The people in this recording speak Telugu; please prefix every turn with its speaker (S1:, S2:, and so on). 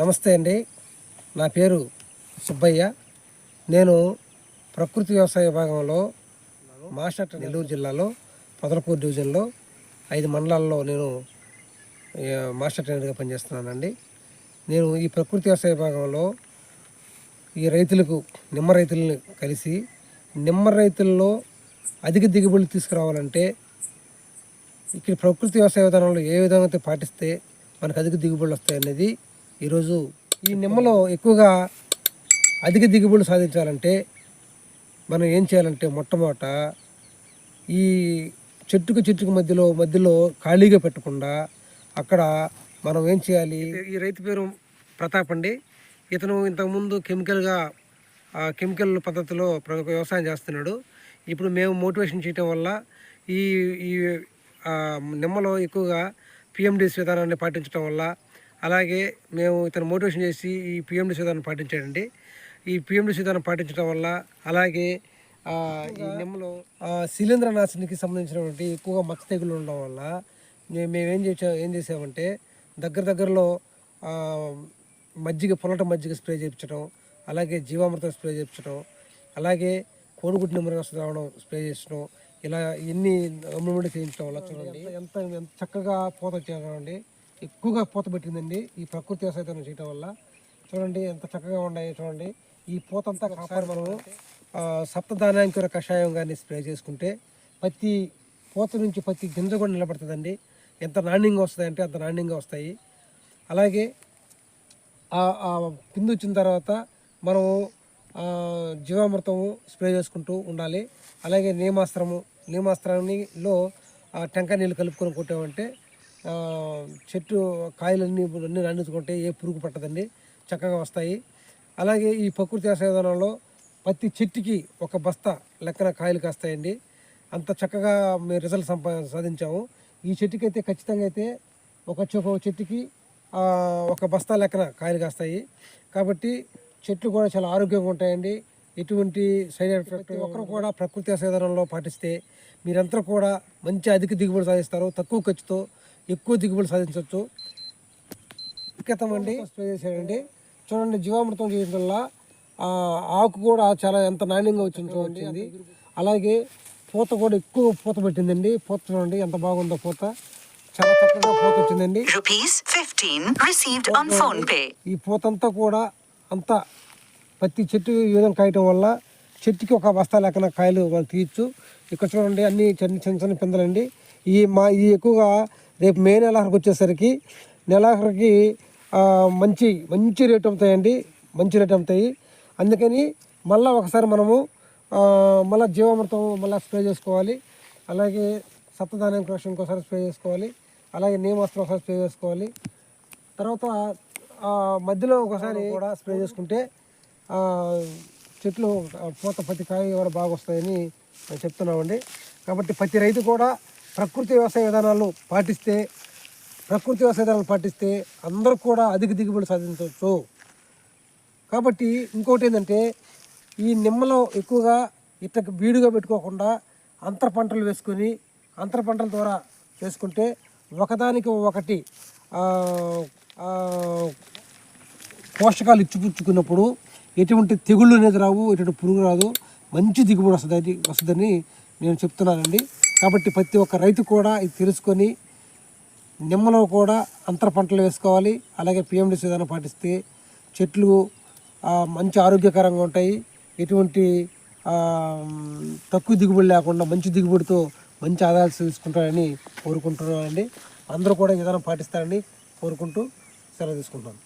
S1: నమస్తే అండి. నా పేరు సుబ్బయ్య. నేను ప్రకృతి వ్యవసాయ విభాగంలో మాస్టర్ నెల్లూరు జిల్లాలో పొదలకూరు డివిజన్లో 5 మండలాల్లో నేను మాస్టర్ ట్రైనర్గా పనిచేస్తున్నానండి. నేను ఈ ప్రకృతి వ్యవసాయ విభాగంలో ఈ రైతులకు నిమ్మ రైతులను కలిసి నిమ్మ రైతుల్లో అధిక దిగుబడులు తీసుకురావాలంటే ఇక్కడ ప్రకృతి వ్యవసాయ విధానంలో ఏ విధంగా అయితే పాటిస్తే మనకు అధిక దిగుబడులు వస్తాయనేది ఈరోజు ఈ నిమ్మలో ఎక్కువగా అధిక దిగుబడులు సాధించాలంటే మనం ఏం చేయాలంటే మొట్టమొదట ఈ చెట్టుకు మధ్యలో ఖాళీగా పెట్టకుండా అక్కడ మనం ఏం చేయాలి. ఈ రైతు పేరు ప్రతాప్ అండి. ఇతను ఇంతకుముందు కెమికల్ పద్ధతిలో వ్యవసాయం చేస్తున్నాడు. ఇప్పుడు మేము మోటివేషన్ చేయటం వల్ల ఈ ఈ నిమ్మలో ఎక్కువగా పిఎండిఎస్ విధానాన్ని పాటించడం వల్ల, అలాగే మేము ఇతను మోటివేషన్ చేసి ఈ పిఎండిఎస్ విధానం పాటించాడండి. ఈ పిఎండిఎస్ విధానం పాటించడం వల్ల, అలాగే ఈ నిమ్మలో శిలీంద్రనాశినికి సంబంధించినటువంటి ఎక్కువగా మచ్చ తెగులు ఉండడం వల్ల మేము ఏం చేసామంటే దగ్గరలో పొలట మజ్జిగ స్ప్రే చేయించడం, అలాగే జీవామృతం స్ప్రే చేయించడం, అలాగే కోడిగుడ్డు నిమ్మరసం రావడం స్ప్రే చేయించడం, ఇలా ఎన్ని అమ్ముడి చేయించడం వల్ల చూడండి ఎంత చక్కగా పూత వచ్చేదండి. ఎక్కువగా పూత పెట్టిందండి ఈ ప్రకృతి వ్యవసాయం చేయడం వల్ల. చూడండి ఎంత చక్కగా ఉన్నాయి. చూడండి ఈ పూత అంతా కాపాడి మనము సప్తధాన్యాంకుర కషాయం కానీ స్ప్రే చేసుకుంటే ప్రతి పూత నుంచి ప్రతి గింజ కూడా నిలబడుతుందండి. ఎంత నాణ్యంగా వస్తాయంటే అంత నాణ్యంగా వస్తాయి. అలాగే పిండి వచ్చిన తర్వాత మనము జీవామృతము స్ప్రే చేసుకుంటూ ఉండాలి. అలాగే నీమాస్త్రాన్నిలో టెంకాయ నీళ్ళు కలుపుకొని కొట్టామంటే చెట్టు కాయలన్నీ నాణ్యతకుంటే ఏ పురుగు పట్టదండి, చక్కగా వస్తాయి. అలాగే ఈ ప్రకృతి వ్యవసాయ విధానంలో ప్రతి చెట్టుకి ఒక బస్తా లెక్కన కాయలు కాస్తాయండి. అంత చక్కగా మేము రిజల్ట్ సాధించాము. ఈ చెట్టుకి అయితే ఖచ్చితంగా అయితే ఒక చెట్టుకి ఒక బస్తా లెక్కన కాయలు కాస్తాయి. కాబట్టి చెట్లు కూడా చాలా ఆరోగ్యంగా ఉంటాయండి. ఎటువంటి సైడ్ ఎఫెక్ట్ ఒకరు కూడా ప్రకృతి వ్యవసాయ విధానంలో పాటిస్తే మీరంతా కూడా మంచి అధిక దిగుబడి సాధిస్తారు. తక్కువ ఖర్చుతో ఎక్కువ దిగుబడి సాధించవచ్చు. అండి స్ప్రే చేసాడండి. చూడండి జీవామృతం చేయడం వల్ల ఆకు కూడా చాలా ఎంత నాణ్యంగా వచ్చింది. అలాగే పూత కూడా ఎక్కువ పూత పెట్టిందండి. పూత చూడండి ఎంత బాగుందో, పూత చాలా చక్కగా పూత వచ్చిందండి. ఈ పూత అంతా కూడా అంతా ప్రతి చెట్టు ఈ విధంగా కాయటం వల్ల చెట్టుకి ఒక బస్తా లెక్కన కాయలు మనం తీయచ్చు. ఇక్కడ చూడండి అన్ని చిన్న పిందలండి. ఈ ఎక్కువగా రేపు మే నెలాఖరికి వచ్చేసరికి నెలాఖరికి మంచి రేటు అవుతాయండి. మంచి రేటు అవుతాయి. అందుకని మళ్ళీ ఒకసారి మనము మళ్ళీ జీవామృతం మళ్ళీ స్ప్రే చేసుకోవాలి. అలాగే సప్తధాన్యం కృషి ఇంకోసారి స్ప్రే చేసుకోవాలి. అలాగే నీమాస్త్రం ఒకసారి స్ప్రే చేసుకోవాలి. తర్వాత మధ్యలో ఒకసారి కూడా స్ప్రే చేసుకుంటే చెట్లు పూత ప్రతి కాయ కూడా బాగా వస్తాయని చెప్తున్నామండి. కాబట్టి ప్రతి రైతు కూడా ప్రకృతి వ్యవసాయ విధానాలు పాటిస్తే అందరూ కూడా అధిక దిగుబడి సాధించవచ్చు. కాబట్టి ఇంకోటి ఏంటంటే ఈ నిమ్మలో ఎక్కువగా ఇట్లా బీడుగా పెట్టుకోకుండా అంతర పంటలు వేసుకొని అంతర పంటల ద్వారా చేసుకుంటే ఒకదానికి ఒకటి పోషకాలు ఇచ్చిపుచ్చుకున్నప్పుడు ఎటువంటి తెగుళ్ళు అనేది రావు, ఎటువంటి పురుగు రాదు, మంచి దిగుబడి వస్తుందని నేను చెప్తున్నానండి. కాబట్టి ప్రతి ఒక్క రైతు కూడా ఇది తెలుసుకొని నిమ్మలో కూడా అంతర పంటలు వేసుకోవాలి. అలాగే పిఎండిఎస్ విధానం పాటిస్తే చెట్లు మంచి ఆరోగ్యకరంగా ఉంటాయి. ఎటువంటి తక్కువ దిగుబడి లేకుండా మంచి దిగుబడితో మంచి ఆదాయాలు తీసుకుంటారని కోరుకుంటున్నానండి. అందరూ కూడా ఈ విధానం పాటిస్తారని కోరుకుంటూ సెలవు తీసుకుంటాను.